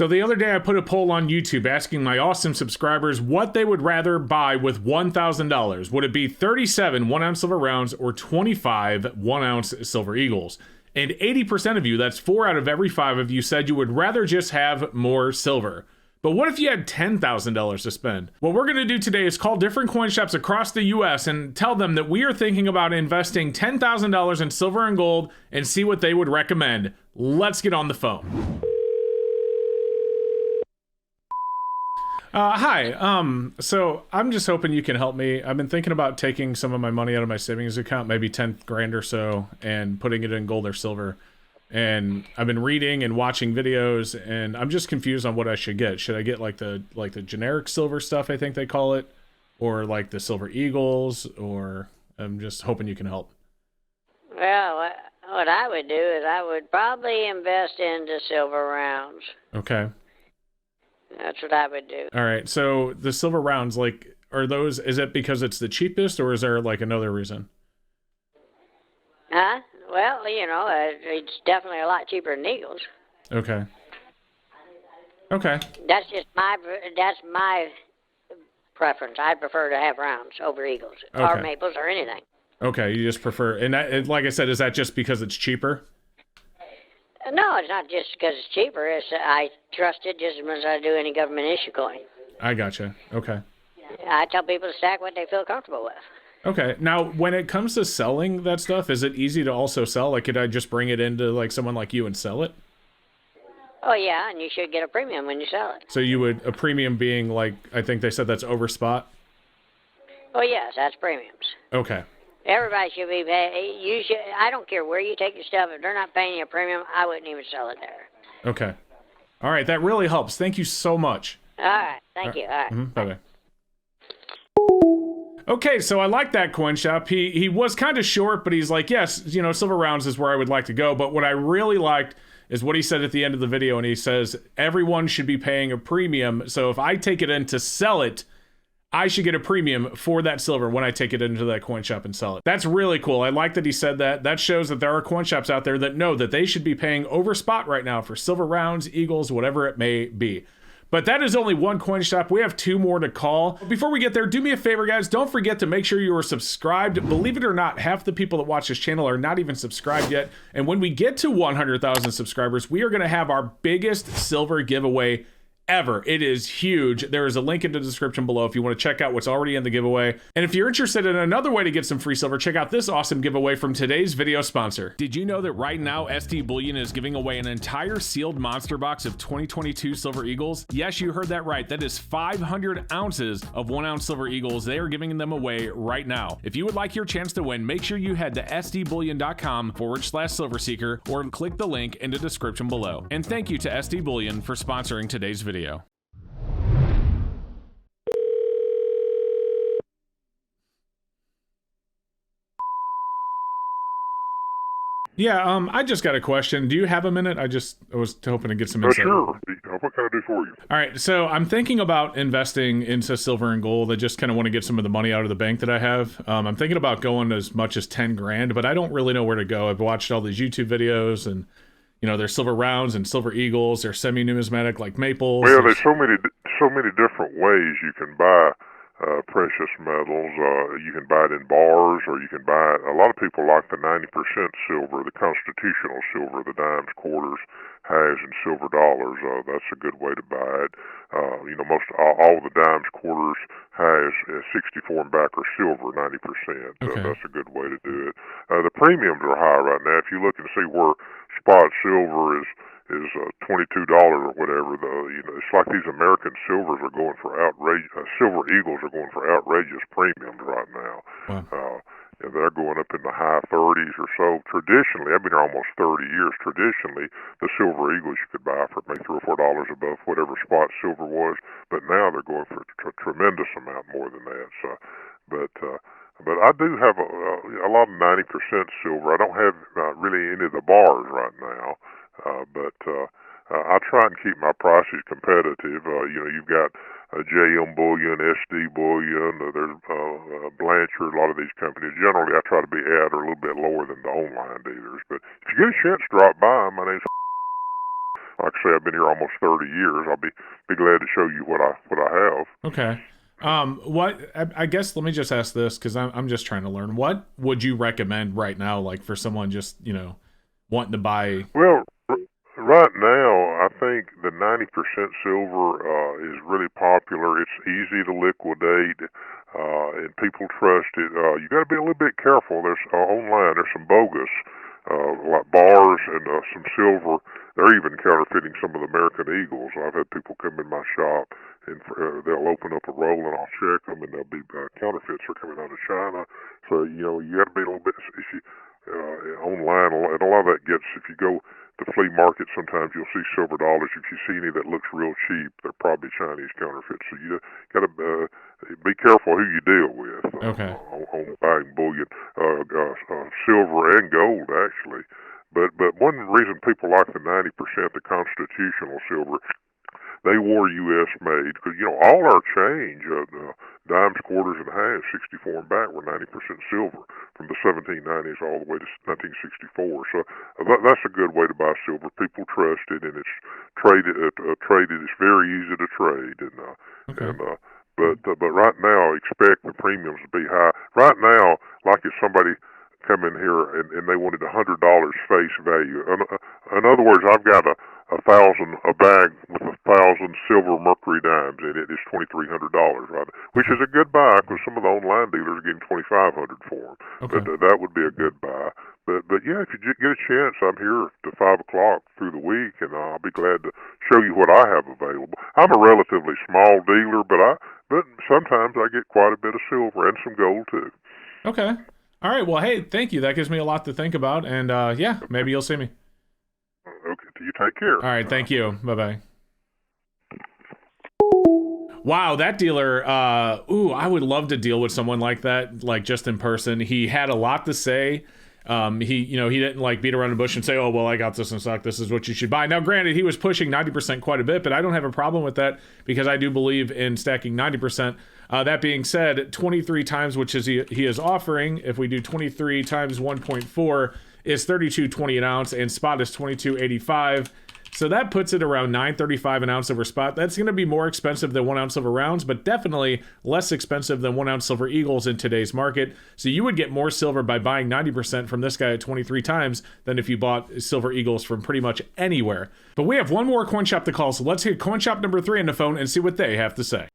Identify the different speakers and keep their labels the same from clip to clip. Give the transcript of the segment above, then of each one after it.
Speaker 1: So the other day I put a poll on YouTube asking my awesome subscribers what they would rather buy with $1,000. Would it be 37 1-ounce silver rounds or 25 1-ounce silver eagles? And 80% of you, that's 4 out of every 5 of you, said you would rather just have more silver. But what if you had $10,000 to spend? What we're going to do today is call different coin shops across the US and tell them that we are thinking about investing $10,000 in silver and gold and see what they would recommend. Let's get on the phone. Hi, so I'm just hoping you can help me. I've been thinking about taking some of my money out of my savings account, maybe 10 grand or so, and putting it in gold or silver. And I've been reading and watching videos, and I'm just confused on what I should get. Should I get like the generic silver stuff, I think they call it, or like the silver eagles, or I'm just hoping you can help.
Speaker 2: Well, what I would do is I would probably invest into silver rounds.
Speaker 1: Okay.
Speaker 2: That's what I would do.
Speaker 1: All right. So the silver rounds, like, are those, is it because it's the cheapest, or is there like another reason?
Speaker 2: Huh? Well, you know, it's definitely a lot cheaper than eagles.
Speaker 1: Okay. Okay.
Speaker 2: That's my preference. I prefer to have rounds over eagles or maples or anything.
Speaker 1: Okay, you just prefer, and that, like I said, is that just because it's cheaper?
Speaker 2: No, it's not just because it's cheaper. I trust it just as much as I do any government issue coin.
Speaker 1: I gotcha. Okay.
Speaker 2: I tell people to stack what they feel comfortable with.
Speaker 1: Okay. Now, when it comes to selling that stuff, is it easy to also sell? Like, could I just bring it into like someone like you and sell it?
Speaker 2: Oh yeah, and you should get a premium when you sell it.
Speaker 1: So you would, a premium being like, I think they said that's over spot?
Speaker 2: Oh yes, that's premiums.
Speaker 1: Okay.
Speaker 2: Everybody should be paying. You should. I don't care where you take your stuff. If they're not paying you a premium, I wouldn't even sell it there.
Speaker 1: Okay. All right. That really helps. Thank you so much.
Speaker 2: All right. Thank you. All right.
Speaker 1: Mm-hmm. Bye-bye. Okay, so I like that coin shop. He was kind of short, but he's like, yes, you know, silver rounds is where I would like to go. But what I really liked is what he said at the end of the video, and he says, everyone should be paying a premium. So if I take it in to sell it, I should get a premium for that silver when I take it into that coin shop and sell it. That's really cool. I like that he said that. That shows that there are coin shops out there that know that they should be paying over spot right now for silver rounds, eagles, whatever it may be. But that is only one coin shop. We have 2 more to call. Before we get there, do me a favor, guys. Don't forget to make sure you are subscribed. Believe it or not, half the people that watch this channel are not even subscribed yet. And when we get to 100,000 subscribers, we are going to have our biggest silver giveaway ever. It is huge. There is a link in the description below if you want to check out what's already in the giveaway. And if you're interested in another way to get some free silver, check out this awesome giveaway from today's video sponsor. Did you know that right now SD Bullion is giving away an entire sealed monster box of 2022 silver eagles? Yes, you heard that right. That is 500 ounces of 1-ounce silver eagles. They are giving them away right now. If you would like your chance to win, make sure you head to sdbullion.com/silverseeker or click the link in the description below. And thank you to SD Bullion for sponsoring today's video. Yeah, I just got a question. Do you have a minute? I was hoping to get some insight.
Speaker 3: Sure. What can I do for you?
Speaker 1: All right, so I'm thinking about investing into silver and gold. I just kind of want to get some of the money out of the bank that I have. I'm thinking about going as much as 10 grand, but I don't really know where to go. I've watched all these YouTube videos, and you know, there's silver rounds and silver eagles. There's semi-numismatic like maples.
Speaker 3: Well, there's so many different ways you can buy precious metals. You can buy it in bars, or you can buy it. A lot of people like the 90% silver, the constitutional silver, the dimes, quarters, halves, and silver dollars. That's a good way to buy it. You know, most all the dimes, quarters, halves, 64 and back are silver, 90%.
Speaker 1: Okay.
Speaker 3: That's a good way to do it. The premiums are high right now. If you look and see where spot silver is $22 or whatever. It's like these American silvers are going for silver eagles are going for outrageous premiums right now.
Speaker 1: Wow.
Speaker 3: They're going up in the high 30s or so. Traditionally, I've been here almost 30 years. Traditionally, the silver eagles you could buy for maybe $3 or $4 above whatever spot silver was, but now they're going for a tremendous amount more than that. So, but I do have a lot of 90% silver. I don't have really any of the bars right now. But I try and keep my prices competitive. You've got JM Bullion, SD Bullion, there's Blanchard, a lot of these companies. Generally, I try to be at or a little bit lower than the online dealers. But if you get a chance to drop by, my name's like I say, I've been here almost 30 years. I'll be glad to show you what I have.
Speaker 1: Okay. I guess let me just ask this, because I'm just trying to learn. What would you recommend right now, like for someone just, wanting to buy?
Speaker 3: Well, right now, I think the 90% silver is really popular. It's easy to liquidate, and people trust it. You got to be a little bit careful. There's online. There's some bogus, like bars and some silver. They're even counterfeiting some of the American Eagles. I've had people come in my shop and they'll open up a roll and I'll check them, and they'll be counterfeits are coming out of China. So you got to be a little bit online, and a lot of that gets if you go the flea market. Sometimes you'll see silver dollars. If you see any that looks real cheap, they're probably Chinese counterfeits. So you got to be careful who you deal with
Speaker 1: Okay.
Speaker 3: on buying bullion, silver and gold actually. But one reason people like the 90%, the constitutional silver, they wore U.S. made, because all our change, dimes, quarters, and halves, 64 and back, were 90% silver from the 1790s all the way to 1964. So that's a good way to buy silver. People trust it, and it's traded. It's very easy to trade, but right now, expect the premiums to be high. Right now, like if somebody come in here and they wanted $100 face value. In other words, I've got a bag with 1,000 silver mercury dimes in it. It's $2,300, right? Which is a good buy, because some of the online dealers are getting $2,500 for them.
Speaker 1: Okay.
Speaker 3: But that would be a good buy. But yeah, if you get a chance, I'm here to 5 o'clock through the week, and I'll be glad to show you what I have available. I'm a relatively small dealer, but sometimes I get quite a bit of silver and some gold too.
Speaker 1: Okay. All right. Well, hey, thank you. That gives me a lot to think about. And yeah, maybe you'll see me.
Speaker 3: Okay. You take care.
Speaker 1: All right. Thank you. Bye-bye. Wow, that dealer, I would love to deal with someone like that, like just in person. He had a lot to say. He didn't like beat around the bush and say, oh, well, I got this in stock. This is what you should buy. Now, granted, he was pushing 90% quite a bit, but I don't have a problem with that because I do believe in stacking 90%. That being said, 23 times, which is he is offering, if we do 23 times 1.4 is 32.20 an ounce, and spot is 22.85. So that puts it around $9.35 an ounce silver spot. That's going to be more expensive than 1 ounce silver rounds, but definitely less expensive than 1 ounce silver eagles in today's market. So you would get more silver by buying 90% from this guy at 23 times than if you bought silver eagles from pretty much anywhere. But we have one more coin shop to call, so let's hit coin shop number 3 on the phone and see what they have to say.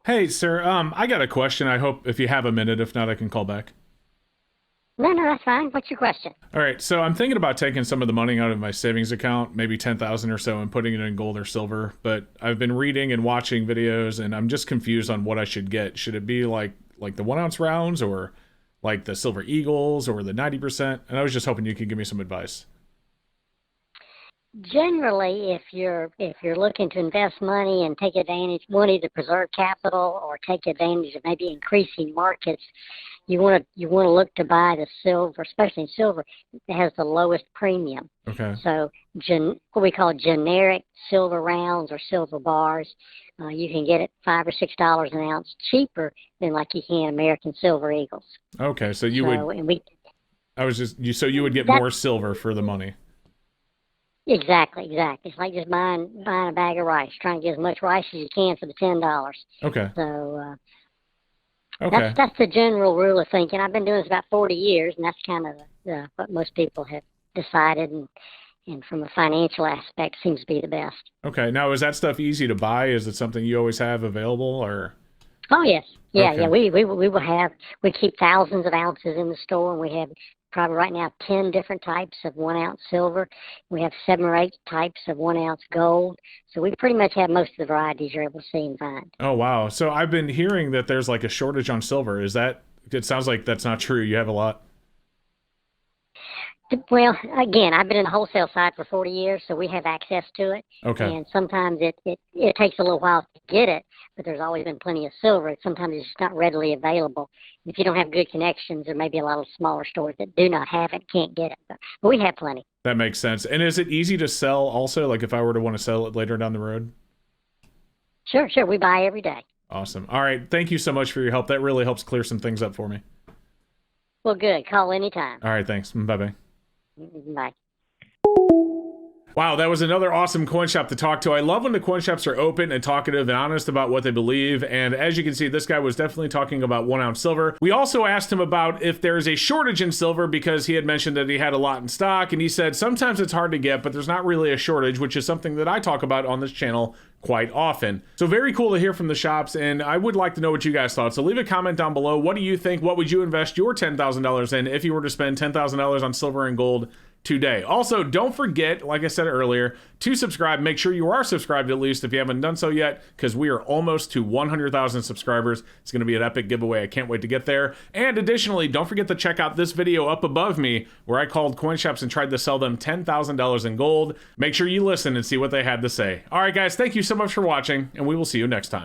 Speaker 1: Hey, sir, I got a question. I hope if you have a minute, if not, I can call back.
Speaker 2: No, that's fine. What's your question?
Speaker 1: All right, so I'm thinking about taking some of the money out of my savings account, maybe 10,000 or so, and putting it in gold or silver. But I've been reading and watching videos, and I'm just confused on what I should get. Should it be like the 1 ounce rounds, or like the silver eagles, or the 90%? And I was just hoping you could give me some advice.
Speaker 2: Generally, if you're looking to invest money and take advantage, wanting to preserve capital or take advantage of maybe increasing markets, you want to look to buy the silver, especially silver, that has the lowest premium.
Speaker 1: Okay.
Speaker 2: So what we call generic silver rounds or silver bars, you can get it $5 or $6 an ounce cheaper than like you can American silver eagles.
Speaker 1: Okay, so you would get more silver for the money.
Speaker 2: Exactly. It's like just buying a bag of rice, trying to get as much rice as you can for the $10.
Speaker 1: Okay.
Speaker 2: So
Speaker 1: okay.
Speaker 2: That's the general rule of thinking. I've been doing this about 40 years, and that's kind of what most people have decided, and from a financial aspect, seems to be the best.
Speaker 1: Okay. Now, is that stuff easy to buy? Is it something you always have available, or?
Speaker 2: Oh yes, yeah.
Speaker 1: Okay.
Speaker 2: We keep thousands of ounces in the store, and we have probably right now 10 different types of 1 ounce silver. We have 7 or 8 types of 1 ounce gold. So we pretty much have most of the varieties you're able to see and find.
Speaker 1: Oh, wow. So I've been hearing that there's like a shortage on silver. It sounds like that's not true. You have a lot.
Speaker 2: Well, again, I've been in the wholesale side for 40 years, so we have access to it.
Speaker 1: Okay.
Speaker 2: And sometimes it takes a little while to get it, but there's always been plenty of silver. Sometimes it's just not readily available. If you don't have good connections, there may be a lot of smaller stores that do not have it, can't get it. But we have plenty.
Speaker 1: That makes sense. And is it easy to sell also, like if I were to want to sell it later down the road?
Speaker 2: Sure. We buy every day.
Speaker 1: Awesome. All right. Thank you so much for your help. That really helps clear some things up for me.
Speaker 2: Well, good. Call anytime.
Speaker 1: All right. Thanks. Bye-bye.
Speaker 2: Bye.
Speaker 1: Wow, that was another awesome coin shop to talk to. I love when the coin shops are open and talkative and honest about what they believe. And as you can see, this guy was definitely talking about 1 ounce silver. We also asked him about if there's a shortage in silver because he had mentioned that he had a lot in stock. And he said sometimes it's hard to get, but there's not really a shortage, which is something that I talk about on this channel quite often. So very cool to hear from the shops, and I would like to know what you guys thought. So leave a comment down below. What do you think? What would you invest your $10,000 in if you were to spend $10,000 on silver and gold today? Also, don't forget, like I said earlier, to subscribe. Make sure you are subscribed at least if you haven't done so yet, because we are almost to 100,000 subscribers. It's going to be an epic giveaway. I can't wait to get there. And additionally, don't forget to check out this video up above me where I called coin shops and tried to sell them $10,000 in gold. Make sure you listen and see what they had to say. All right, guys, thank you so much for watching, and we will see you next time.